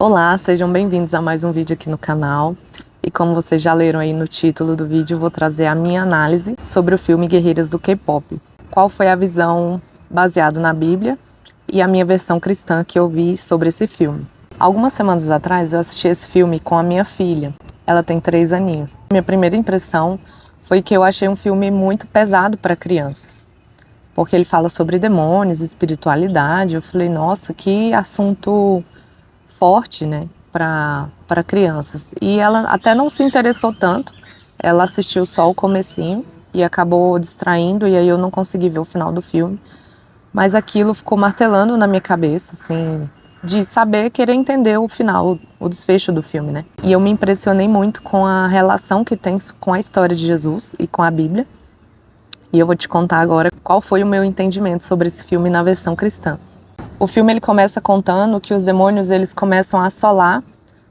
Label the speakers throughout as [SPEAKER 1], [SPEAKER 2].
[SPEAKER 1] Olá, sejam bem-vindos a mais um vídeo aqui no canal. E como vocês já leram aí no título do vídeo, eu vou trazer a minha análise sobre o filme Guerreiras do K-Pop. Qual foi a visão baseada na Bíblia e a minha versão cristã que eu vi sobre esse filme. Algumas semanas atrás eu assisti esse filme com a minha filha. Ela tem 3 aninhos. Minha primeira impressão foi que eu achei um filme muito pesado para crianças. Porque ele fala sobre demônios, espiritualidade. Eu falei, nossa, que assunto forte, né, para crianças. E ela até não se interessou tanto, ela assistiu só o comecinho e acabou distraindo, e aí eu não consegui ver o final do filme. Mas aquilo ficou martelando na minha cabeça, assim, de saber, querer entender o final, o desfecho do filme, né. E eu me impressionei muito com a relação que tem com a história de Jesus e com a Bíblia. E eu vou te contar agora qual foi o meu entendimento sobre esse filme na versão cristã. O filme ele começa contando que os demônios eles começam a assolar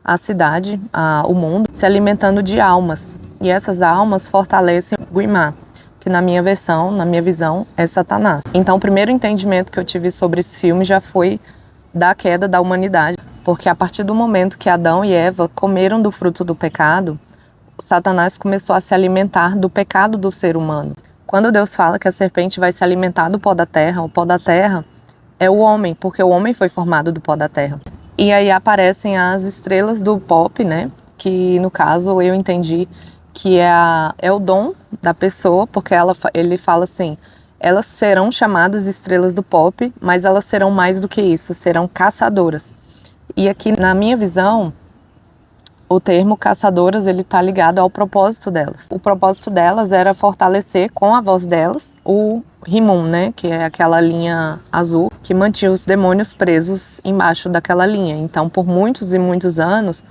[SPEAKER 1] a cidade, o mundo, se alimentando de almas. E essas almas fortalecem Guimá, que na minha versão, na minha visão, é Satanás. Então o primeiro entendimento que eu tive sobre esse filme já foi da queda da humanidade. Porque a partir do momento que Adão e Eva comeram do fruto do pecado, Satanás começou a se alimentar do pecado do ser humano. Quando Deus fala que a serpente vai se alimentar do pó da terra, o pó da terra é o homem, porque o homem foi formado do pó da terra. E aí aparecem as estrelas do pop, né? Que no caso eu entendi que é o dom da pessoa, porque ele fala assim, elas serão chamadas estrelas do pop, mas elas serão mais do que isso, serão caçadoras. E aqui na minha visão, o termo caçadoras ele está ligado ao propósito delas. O propósito delas era fortalecer com a voz delas o Rimum, né, que é aquela linha azul que mantinha os demônios presos embaixo daquela linha. Então, por muitos e muitos anos,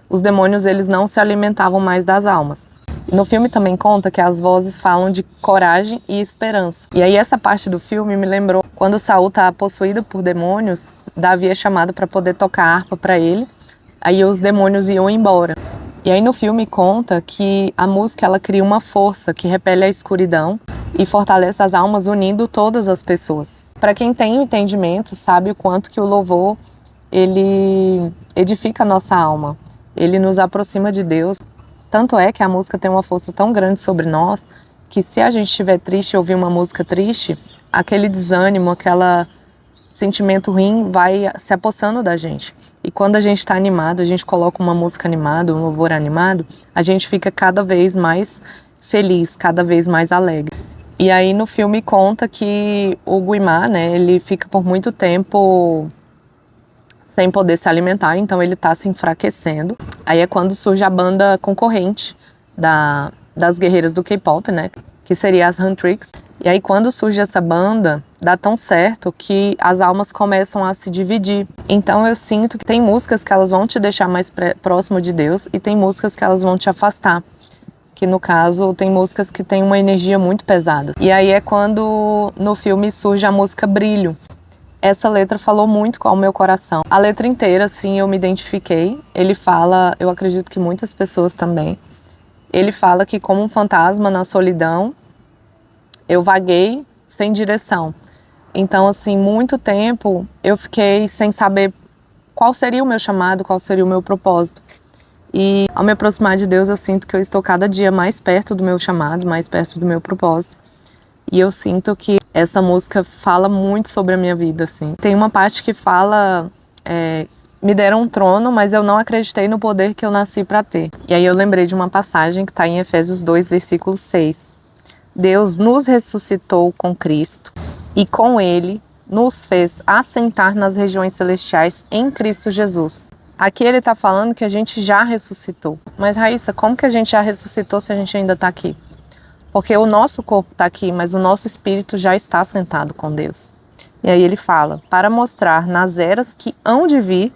[SPEAKER 1] os demônios eles não se alimentavam mais das almas. No filme também conta que as vozes falam de coragem e esperança. E aí essa parte do filme me lembrou quando Saul está possuído por demônios, Davi é chamado para poder tocar harpa para ele. Aí os demônios iam embora. E aí no filme conta que a música ela cria uma força que repele a escuridão e fortalece as almas unindo todas as pessoas. Para quem tem o entendimento, sabe o quanto que o louvor ele edifica a nossa alma. Ele nos aproxima de Deus. Tanto é que a música tem uma força tão grande sobre nós que se a gente estiver triste e ouvir uma música triste, aquele desânimo, aquele sentimento ruim vai se apossando da gente. E quando a gente está animado, a gente coloca uma música animada, um louvor animado, a gente fica cada vez mais feliz, cada vez mais alegre. E aí no filme conta que o Guimá, né, ele fica por muito tempo sem poder se alimentar, então ele está se enfraquecendo. Aí é quando surge a banda concorrente das guerreiras do K-pop, né, que seria as Huntrix. E aí quando surge essa banda, dá tão certo que as almas começam a se dividir. Então eu sinto que tem músicas que elas vão te deixar mais próximo de Deus e tem músicas que elas vão te afastar. Que no caso tem músicas que tem uma energia muito pesada. E aí é quando no filme surge a música Brilho. Essa letra falou muito com o meu coração. A letra inteira, assim, eu me identifiquei. Ele fala, eu acredito que muitas pessoas também. Ele fala que como um fantasma na solidão, eu vaguei sem direção. Então, assim, muito tempo eu fiquei sem saber qual seria o meu chamado, qual seria o meu propósito. E ao me aproximar de Deus, eu sinto que eu estou cada dia mais perto do meu chamado, mais perto do meu propósito. E eu sinto que essa música fala muito sobre a minha vida, assim. Tem uma parte que fala, me deram um trono, mas eu não acreditei no poder que eu nasci para ter. E aí eu lembrei de uma passagem que está em Efésios 2, versículo 6. Deus nos ressuscitou com Cristo e com Ele nos fez assentar nas regiões celestiais em Cristo Jesus. Aqui ele está falando que a gente já ressuscitou. Mas Raíssa, como que a gente já ressuscitou se a gente ainda está aqui? Porque o nosso corpo está aqui, mas o nosso espírito já está sentado com Deus. E aí ele fala, para mostrar nas eras que hão de vir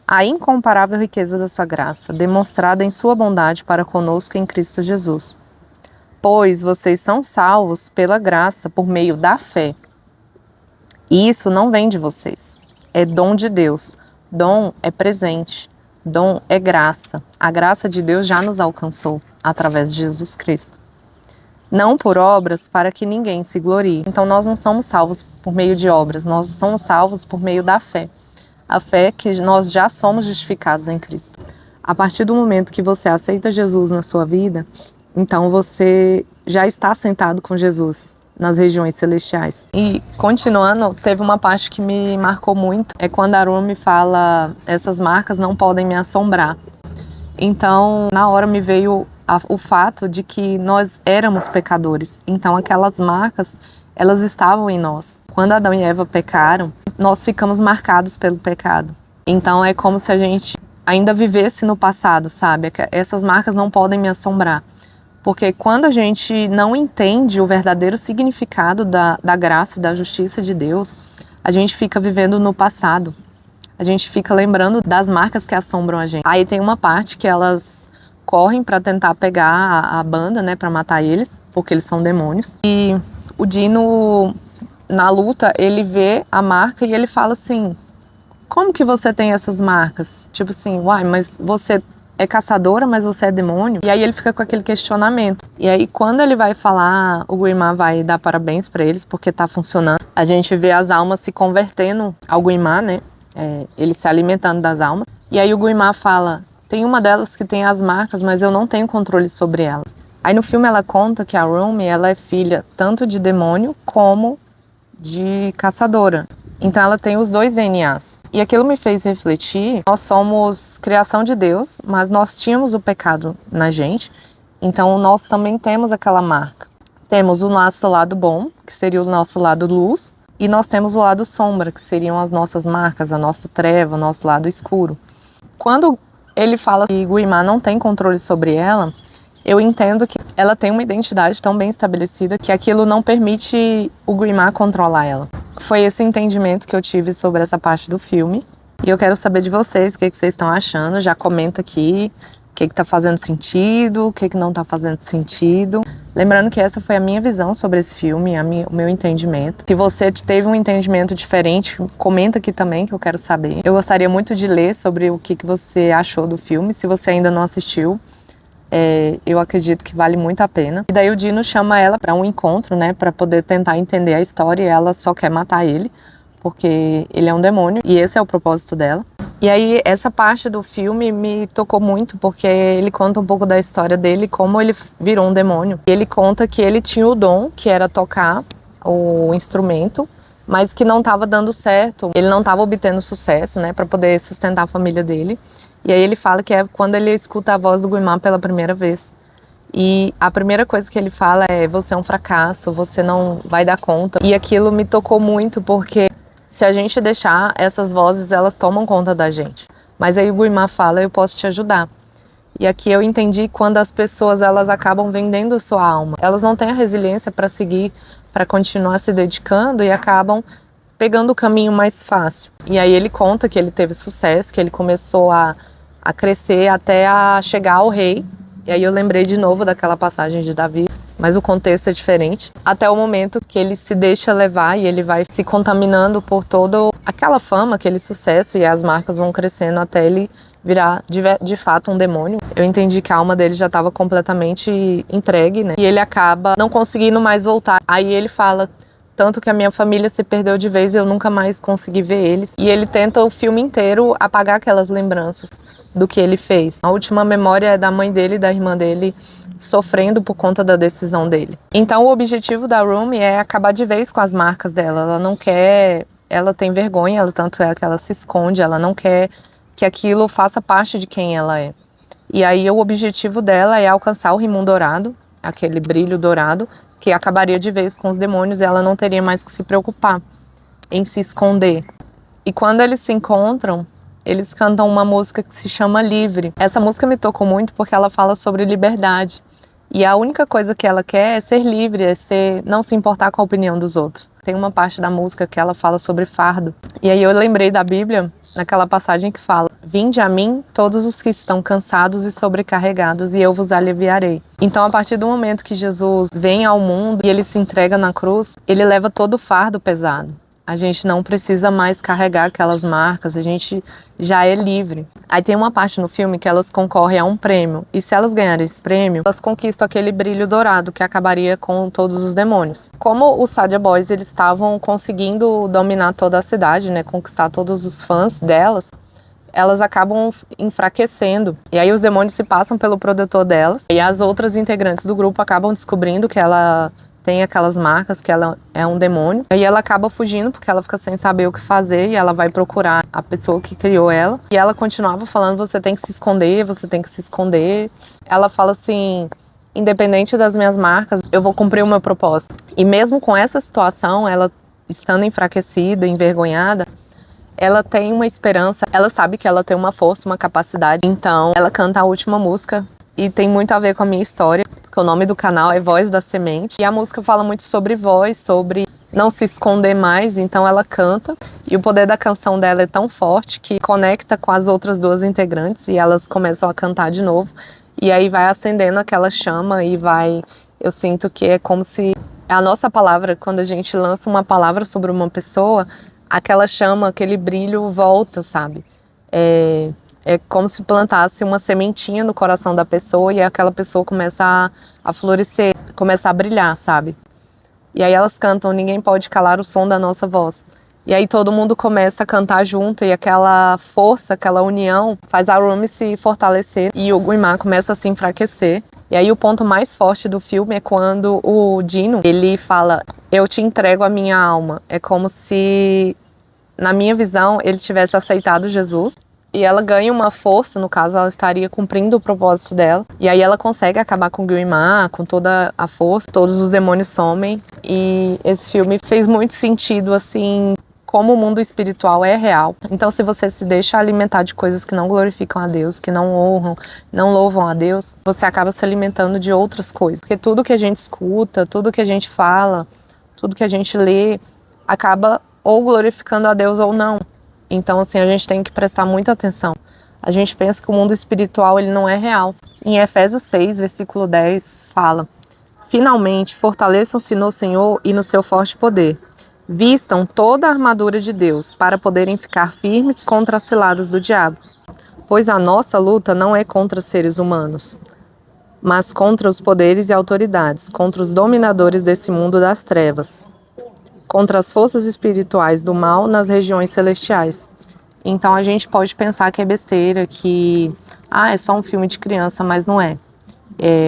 [SPEAKER 1] a incomparável riqueza da sua graça, demonstrada em sua bondade para conosco em Cristo Jesus. Pois vocês são salvos pela graça por meio da fé. E isso não vem de vocês, é dom de Deus. Dom é presente, dom é graça. A graça de Deus já nos alcançou através de Jesus Cristo. Não por obras para que ninguém se glorie. Então nós não somos salvos por meio de obras, nós somos salvos por meio da fé. A fé é que nós já somos justificados em Cristo. A partir do momento que você aceita Jesus na sua vida, então você já está sentado com Jesus nas regiões celestiais. E continuando, teve uma parte que me marcou muito, é quando a Rumi fala, essas marcas não podem me assombrar. Então, na hora me veio o fato de que nós éramos pecadores. Então, aquelas marcas, elas estavam em nós. Quando Adão e Eva pecaram, nós ficamos marcados pelo pecado. Então, é como se a gente ainda vivesse no passado, sabe? Essas marcas não podem me assombrar. Porque quando a gente não entende o verdadeiro significado da graça e da justiça de Deus, a gente fica vivendo no passado. A gente fica lembrando das marcas que assombram a gente. Aí tem uma parte que elas correm para tentar pegar a banda, né, para matar eles, porque eles são demônios. E o Dino, na luta, ele vê a marca e ele fala assim: como que você tem essas marcas? Tipo assim, uai, mas você é caçadora, mas você é demônio? E aí ele fica com aquele questionamento. E aí quando ele vai falar, o Guimá vai dar parabéns para eles porque tá funcionando. A gente vê as almas se convertendo ao Guimá, né? Ele se alimentando das almas. E aí o Guimá fala, tem uma delas que tem as marcas, mas eu não tenho controle sobre ela. Aí no filme ela conta que a Rumi, ela é filha tanto de demônio como de caçadora. Então ela tem os dois DNAs. E aquilo me fez refletir, nós somos criação de Deus, mas nós tínhamos o pecado na gente, então nós também temos aquela marca. Temos o nosso lado bom, que seria o nosso lado luz, e nós temos o lado sombra, que seriam as nossas marcas, a nossa treva, o nosso lado escuro. Quando ele fala que Guimá não tem controle sobre ela, eu entendo que ela tem uma identidade tão bem estabelecida que aquilo não permite o Guimá controlar ela. Foi esse entendimento que eu tive sobre essa parte do filme. E eu quero saber de vocês, o que vocês estão achando. Já comenta aqui o que está fazendo sentido, o que não está fazendo sentido. Lembrando que essa foi a minha visão sobre esse filme, o meu entendimento. Se você teve um entendimento diferente, comenta aqui também, que eu quero saber. Eu gostaria muito de ler sobre o que você achou do filme. Se você ainda não assistiu, eu acredito que vale muito a pena. E daí o Dino chama ela para um encontro, né, para poder tentar entender a história, e ela só quer matar ele, porque ele é um demônio, e esse é o propósito dela. E aí essa parte do filme me tocou muito, porque ele conta um pouco da história dele, como ele virou um demônio. Ele conta que ele tinha o dom, que era tocar o instrumento, mas que não estava dando certo, ele não estava obtendo sucesso, né, para poder sustentar a família dele. E aí ele fala que é quando ele escuta a voz do Guimá pela primeira vez. E a primeira coisa que ele fala é: você é um fracasso, você não vai dar conta. E aquilo me tocou muito, porque se a gente deixar, essas vozes, elas tomam conta da gente. Mas aí o Guimá fala: eu posso te ajudar. E aqui eu entendi quando as pessoas, elas acabam vendendo a sua alma. Elas não têm a resiliência para seguir, para continuar se dedicando, e acabam pegando o caminho mais fácil. E aí ele conta que ele teve sucesso, que ele começou a crescer até a chegar ao rei. E aí eu lembrei de novo daquela passagem de Davi, mas o contexto é diferente. Até o momento que ele se deixa levar e ele vai se contaminando por toda aquela fama, aquele sucesso, e as marcas vão crescendo até ele virar de fato um demônio. Eu entendi que a alma dele já estava completamente entregue, né? E ele acaba não conseguindo mais voltar. Aí ele fala: tanto que a minha família se perdeu de vez e eu nunca mais consegui ver eles. E ele tenta o filme inteiro apagar aquelas lembranças do que ele fez. A última memória é da mãe dele e da irmã dele sofrendo por conta da decisão dele. Então o objetivo da Rumi é acabar de vez com as marcas dela. Ela não quer, ela tem vergonha, tanto é que ela se esconde, ela não quer que aquilo faça parte de quem ela é. E aí o objetivo dela é alcançar o Rimum Dourado, aquele brilho dourado, que acabaria de vez com os demônios, e ela não teria mais que se preocupar em se esconder. E quando eles se encontram, eles cantam uma música que se chama Livre. Essa música me tocou muito porque ela fala sobre liberdade. E a única coisa que ela quer é ser livre, não se importar com a opinião dos outros. Tem uma parte da música que ela fala sobre fardo. E aí eu lembrei da Bíblia, naquela passagem que fala: vinde a mim todos os que estão cansados e sobrecarregados, e eu vos aliviarei. Então, a partir do momento que Jesus vem ao mundo e ele se entrega na cruz, ele leva todo o fardo pesado. A gente não precisa mais carregar aquelas marcas, a gente já é livre. Aí tem uma parte no filme que elas concorrem a um prêmio, e se elas ganharem esse prêmio, elas conquistam aquele brilho dourado que acabaria com todos os demônios. Como os Sadia Boys, eles estavam conseguindo dominar toda a cidade, né, conquistar todos os fãs delas, elas acabam enfraquecendo. E aí os demônios se passam pelo protetor delas, e as outras integrantes do grupo acabam descobrindo que ela tem aquelas marcas, que ela é um demônio. Aí ela acaba fugindo porque ela fica sem saber o que fazer e ela vai procurar a pessoa que criou ela. E ela continuava falando, você tem que se esconder, você tem que se esconder. Ela fala assim, independente das minhas marcas, eu vou cumprir o meu propósito. E mesmo com essa situação, ela estando enfraquecida, envergonhada, ela tem uma esperança, ela sabe que ela tem uma força, uma capacidade. Então ela canta a última música e tem muito a ver com a minha história. O nome do canal é Voz da Semente. E a música fala muito sobre voz, sobre não se esconder mais. Então ela canta. E o poder da canção dela é tão forte que conecta com as outras duas integrantes. E elas começam a cantar de novo. E aí vai acendendo aquela chama e vai... Eu sinto que é como se a nossa palavra, quando a gente lança uma palavra sobre uma pessoa, aquela chama, aquele brilho volta, sabe? É como se plantasse uma sementinha no coração da pessoa e aquela pessoa começa a florescer, começa a brilhar, sabe? E aí elas cantam, ninguém pode calar o som da nossa voz. E aí todo mundo começa a cantar junto e aquela força, aquela união faz a Rumi se fortalecer e o Guimá começa a se enfraquecer. E aí o ponto mais forte do filme é quando o Dino, ele fala, eu te entrego a minha alma. É como se, na minha visão, ele tivesse aceitado Jesus. E ela ganha uma força, no caso, ela estaria cumprindo o propósito dela. E aí ela consegue acabar com o Guimá, com toda a força, todos os demônios somem. E esse filme fez muito sentido, assim, como o mundo espiritual é real. Então, se você se deixa alimentar de coisas que não glorificam a Deus, que não honram, não louvam a Deus, você acaba se alimentando de outras coisas. Porque tudo que a gente escuta, tudo que a gente fala, tudo que a gente lê, acaba ou glorificando a Deus ou não. Então, assim, a gente tem que prestar muita atenção. A gente pensa que o mundo espiritual ele não é real. Em Efésios 6, versículo 10, fala: finalmente, fortaleçam-se no Senhor e no seu forte poder. Vistam toda a armadura de Deus para poderem ficar firmes contra as ciladas do diabo. Pois a nossa luta não é contra seres humanos, mas contra os poderes e autoridades, contra os dominadores desse mundo das trevas, contra as forças espirituais do mal nas regiões celestiais. Então a gente pode pensar que é besteira, que é só um filme de criança, mas não é.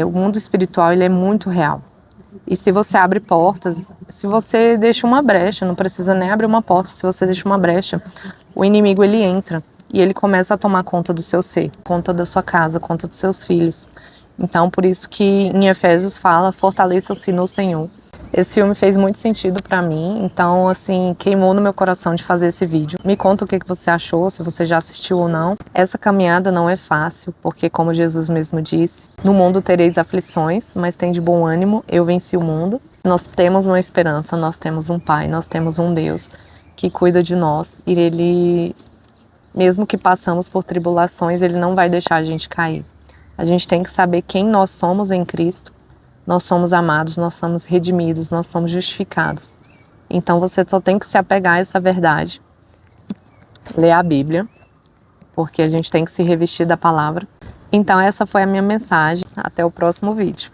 [SPEAKER 1] O mundo espiritual ele é muito real. E se você abre portas, se você deixa uma brecha, não precisa nem abrir uma porta, se você deixa uma brecha, o inimigo ele entra e ele começa a tomar conta do seu ser, conta da sua casa, conta dos seus filhos. Então por isso que em Efésios fala, fortaleça-se no Senhor. Esse filme fez muito sentido pra mim, então assim, queimou no meu coração de fazer esse vídeo. Me conta o que você achou, se você já assistiu ou não. Essa caminhada não é fácil, porque como Jesus mesmo disse, no mundo tereis aflições, mas tem de bom ânimo, eu venci o mundo. Nós temos uma esperança, nós temos um Pai, nós temos um Deus que cuida de nós e Ele, mesmo que passamos por tribulações, Ele não vai deixar a gente cair. A gente tem que saber quem nós somos em Cristo. Nós somos amados, nós somos redimidos, nós somos justificados. Então você só tem que se apegar a essa verdade. Ler a Bíblia, porque a gente tem que se revestir da palavra. Então essa foi a minha mensagem. Até o próximo vídeo.